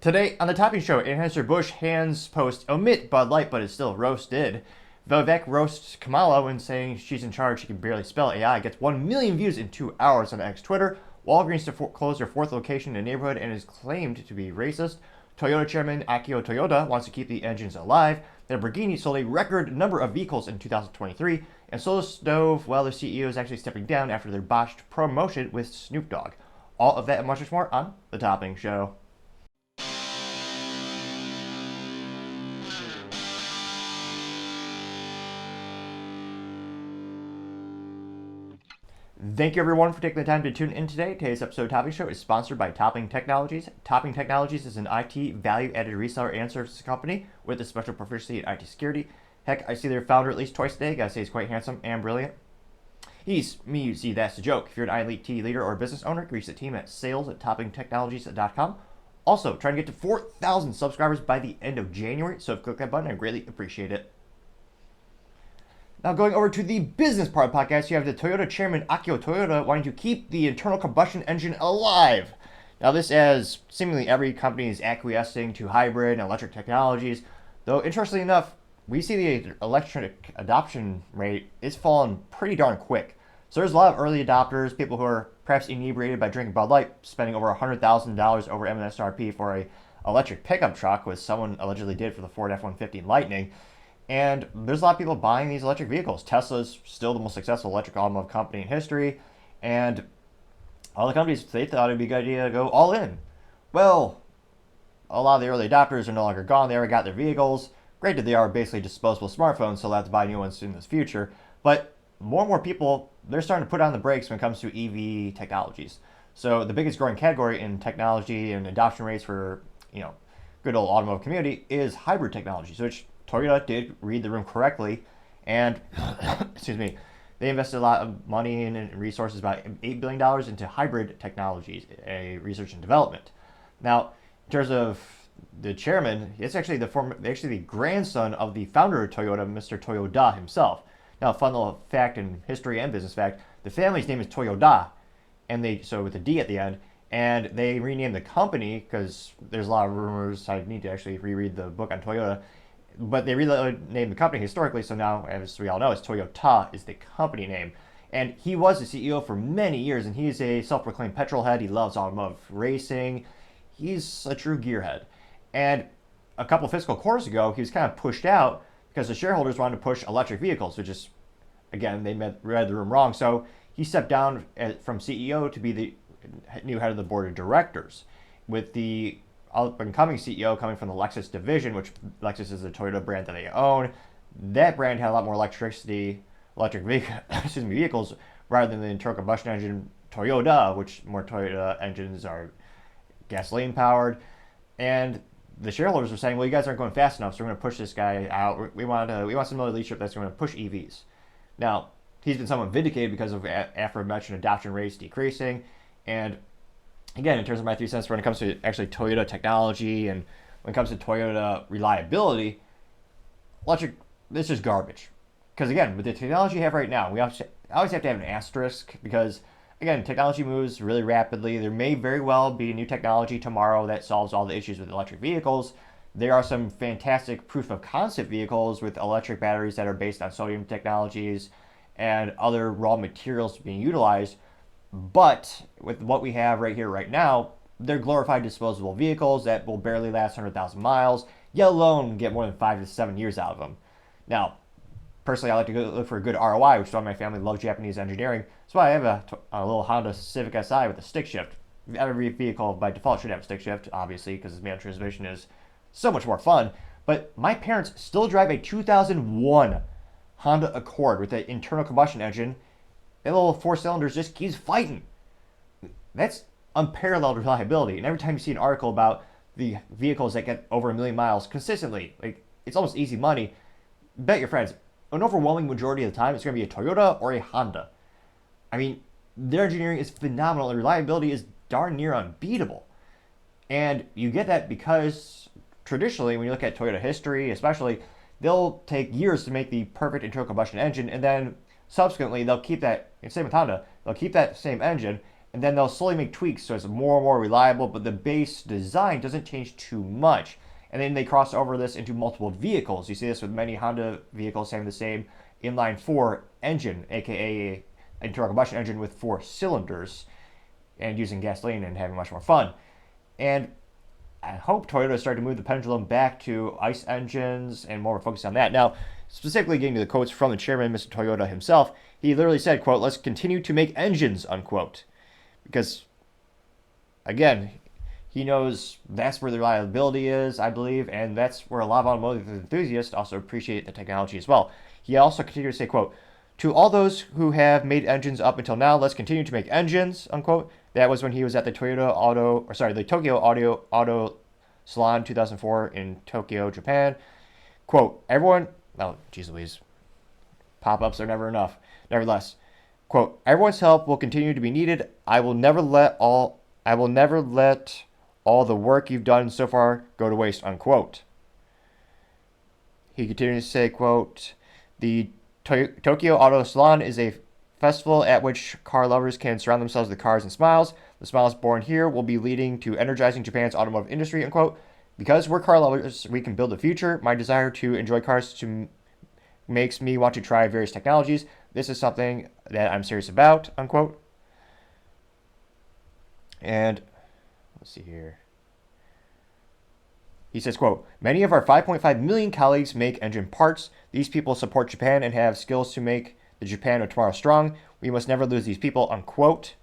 Today on the Topping Show, Anheuser-Busch hands post omit Bud Light but is still roasted. Vivek roasts Kamala when saying she's in charge, she can barely spell AI, gets 1 million views in 2 hours on X Twitter. Walgreens to close their 4th location in the neighborhood and is claimed to be racist. Toyota chairman Akio Toyoda wants to keep the engines alive. Lamborghini sold a record number of vehicles in 2023. And Solar Stove, well, their CEO is actually stepping down after their botched promotion with Snoop Dogg. All of that and much more on the Topping Show. Thank you everyone for taking the time to tune in today. Today's episode of Topping Show is sponsored by Topping Technologies. Topping Technologies is an IT value-added reseller and services company with a special proficiency in IT security. Heck, I see their founder at least twice a day. Gotta say he's quite handsome and brilliant. He's me, you see, that's the joke. If you're an IT leader or a business owner, reach the team at sales@toppingtechnologies.com. Also, trying to get to 4,000 subscribers by the end of January, so if you click that button, I greatly appreciate it. Now going over to the business part of the podcast, you have the Toyota chairman Akio Toyoda wanting to keep the internal combustion engine alive. Now this, as seemingly every company is acquiescing to hybrid and electric technologies, though interestingly enough, we see the electric adoption rate is falling pretty darn quick. So there's a lot of early adopters, people who are perhaps inebriated by drinking Bud Light, spending over $100,000 over MSRP for a electric pickup truck, which someone allegedly did for the Ford F-150 Lightning. And there's a lot of people buying these electric vehicles. Tesla's still the most successful electric automotive company in history. And all the companies, they thought it'd be a good idea to go all in. Well, a lot of the early adopters are no longer gone. They already got their vehicles. Granted, they are basically disposable smartphones, so they'll have to buy new ones in the future. But more and more people, they're starting to put on the brakes when it comes to EV technologies. So the biggest growing category in technology and adoption rates for, good old automotive community is hybrid technologies, which Toyota did read the room correctly, and excuse me, they invested a lot of money and resources, about $8 billion into hybrid technologies, research and development. Now, in terms of the chairman, it's actually the grandson of the founder of Toyota, Mr. Toyoda himself. Now, fun little fact in history and business fact: the family's name is Toyoda, and so with a D at the end. And they renamed the company because there's a lot of rumors. I need to actually reread the book on Toyota. But they renamed the company historically, so now, as we all know, it's Toyota is the company name. And he was the CEO for many years, and he's a self-proclaimed petrol head. He loves automotive racing. He's a true gearhead. And a couple of fiscal quarters ago, he was kind of pushed out because the shareholders wanted to push electric vehicles, which is, again, they read the room wrong. So he stepped down from CEO to be the new head of the board of directors, with the up-and-coming CEO coming from the Lexus division, which Lexus is a Toyota brand that they own. That brand had a lot more electric vehicles rather than the internal combustion engine Toyota, which more Toyota engines are gasoline powered. And the shareholders were saying, well, you guys aren't going fast enough, so we're going to push this guy out. We want some other leadership that's going to push EVs. Now, he's been somewhat vindicated because of aforementioned adoption rates decreasing. And again, in terms of my 3 cents, when it comes to actually Toyota technology and when it comes to Toyota reliability, this is garbage. Because again, with the technology you have right now, we always have to have an asterisk because, again, technology moves really rapidly. There may very well be new technology tomorrow that solves all the issues with electric vehicles. There are some fantastic proof of concept vehicles with electric batteries that are based on sodium technologies and other raw materials being utilized. But with what we have right here, right now, they're glorified disposable vehicles that will barely last 100,000 miles, yet alone get more than 5 to 7 years out of them. Now, personally, I like to go look for a good ROI, which is why my family loves Japanese engineering. That's why I have a little Honda Civic Si with a stick shift. Every vehicle by default should have a stick shift, obviously, because the manual transmission is so much more fun. But my parents still drive a 2001 Honda Accord with an internal combustion engine. That little 4 cylinders just keeps fighting. That's unparalleled reliability. And every time you see an article about the vehicles that get over 1 million miles consistently, it's almost easy money. Bet your friends, an overwhelming majority of the time, it's going to be a Toyota or a Honda. I mean, their engineering is phenomenal and reliability is darn near unbeatable. And you get that because traditionally, when you look at Toyota history, especially, they'll take years to make the perfect internal combustion engine, and then subsequently they'll keep that, same with Honda, they'll keep that same engine and then they'll slowly make tweaks so it's more and more reliable, but the base design doesn't change too much. And then they cross over this into multiple vehicles. You see this with many Honda vehicles having the same inline four engine, aka internal combustion engine with 4 cylinders, and using gasoline and having much more fun. And I hope Toyota is starting to move the pendulum back to ICE engines and more focus on that. Now, specifically getting to the quotes from the chairman, Mr. Toyoda himself, he literally said, quote, "Let's continue to make engines," unquote. Because, again, he knows that's where the reliability is, I believe, and that's where a lot of automotive enthusiasts also appreciate the technology as well. He also continued to say, quote, "To all those who have made engines up until now, let's continue to make engines," unquote. That was when he was at the the Tokyo Auto Salon 2004 in Tokyo, Japan. Quote, "Everyone," oh, geez Louise, pop-ups are never enough. Nevertheless, quote, "Everyone's help will continue to be needed. I will never let all the work you've done so far go to waste," unquote. He continues to say, quote, "The Tokyo Auto Salon is a festival at which car lovers can surround themselves with cars and smiles. The smiles born here will be leading to energizing Japan's automotive industry," unquote. "Because we're car lovers, we can build the future. My desire to enjoy cars makes me want to try various technologies. This is something that I'm serious about," unquote. And let's see here. He says, quote, "Many of our 5.5 million colleagues make engine parts. These people support Japan and have skills to make the Japan of tomorrow strong. We must never lose these people," unquote.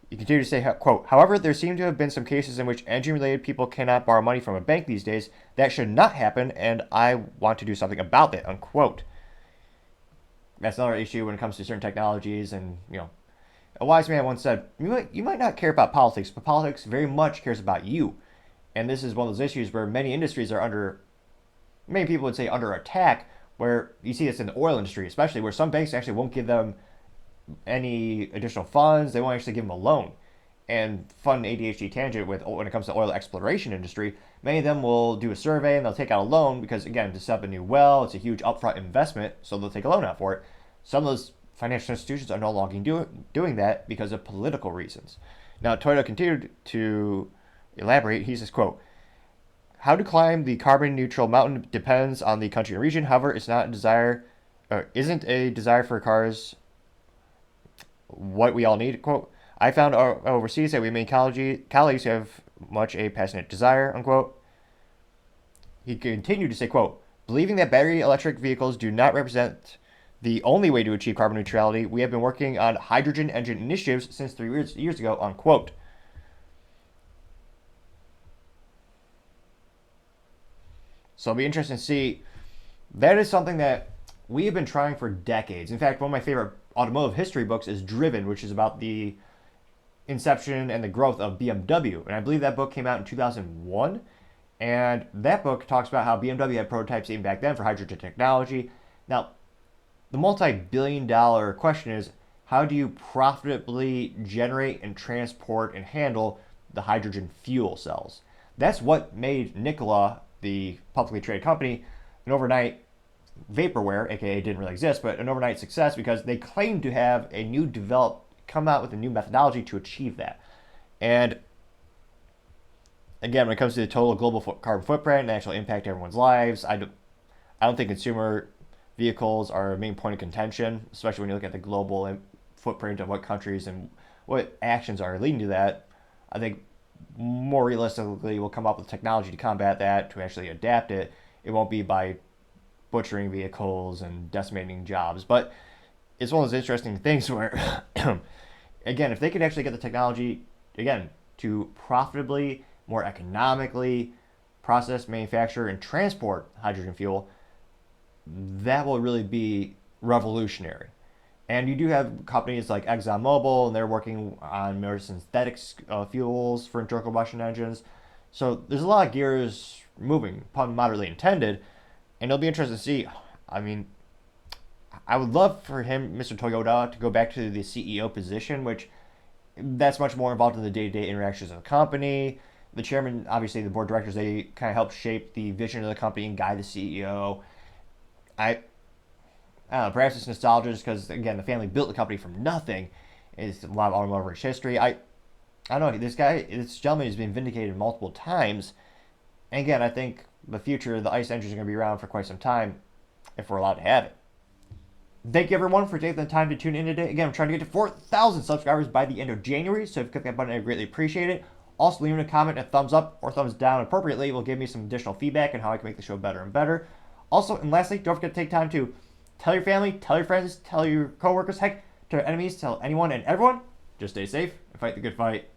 He continued to say, quote, "However, there seem to have been some cases in which engine-related people cannot borrow money from a bank these days. That should not happen, and I want to do something about that," unquote. That's another issue when it comes to certain technologies. And, a wise man once said, you might not care about politics, but politics very much cares about you. And this is one of those issues where many industries are many people would say under attack, where you see this in the oil industry, especially, where some banks actually won't give them any additional funds. They won't actually give them a loan. And fun ADHD tangent when it comes to oil exploration industry, many of them will do a survey and they'll take out a loan because, again, to set up a new well, it's a huge upfront investment, so they'll take a loan out for it. Some of those financial institutions are no longer doing that because of political reasons. Now, Toyota continued to elaborate. He says, quote, "How to climb the carbon neutral mountain depends on the country and region. However, isn't a desire for cars what we all need," quote. "I found overseas that we many colleagues have much a passionate desire," unquote. He continued to say, quote, "Believing that battery electric vehicles do not represent the only way to achieve carbon neutrality, we have been working on hydrogen engine initiatives since 3 years ago," unquote. So it'll be interesting to see. That is something that we have been trying for decades. In fact, one of my favorite automotive history books is Driven, which is about the inception and the growth of BMW. And I believe that book came out in 2001. And that book talks about how BMW had prototypes even back then for hydrogen technology. Now, the multi-billion-dollar question is, how do you profitably generate and transport and handle the hydrogen fuel cells? That's what made Nikola, the publicly traded company, an overnight vaporware, aka didn't really exist, but an overnight success, because they claimed to have come out with a new methodology to achieve that. And again, when it comes to the total global carbon footprint and the actual impact to everyone's lives, I don't think consumer vehicles are a main point of contention, especially when you look at the global footprint of what countries and what actions are leading to that. I think more realistically, we'll come up with technology to combat that, to actually adapt it. It won't be by butchering vehicles and decimating jobs. But it's one of those interesting things where, again, if they could actually get the technology, again, to profitably, more economically process, manufacture, and transport hydrogen fuel, that will really be revolutionary. And you do have companies like ExxonMobil, and they're working on more synthetic fuels for internal combustion engines. So there's a lot of gears moving, pun moderately intended, and it'll be interesting to see. I mean, I would love for him, Mr. Toyoda, to go back to the CEO position, which that's much more involved in the day-to-day interactions of the company. The chairman, obviously, the board of directors, they kind of help shape the vision of the company and guide the CEO. I don't know, perhaps it's nostalgia just because, again, the family built the company from nothing. It's a lot of automotive race history. I don't know. This gentleman has been vindicated multiple times. And again, I think the future, the ICE engine is going to be around for quite some time if we're allowed to have it. Thank you everyone for taking the time to tune in today. Again, I'm trying to get to 4,000 subscribers by the end of January, so if you click that button, I greatly appreciate it. Also, leaving a comment, a thumbs up or thumbs down appropriately will give me some additional feedback on how I can make the show better and better. Also, and lastly, don't forget to take time to tell your family, tell your friends, tell your coworkers, heck, tell your enemies, tell anyone and everyone. Just stay safe and fight the good fight.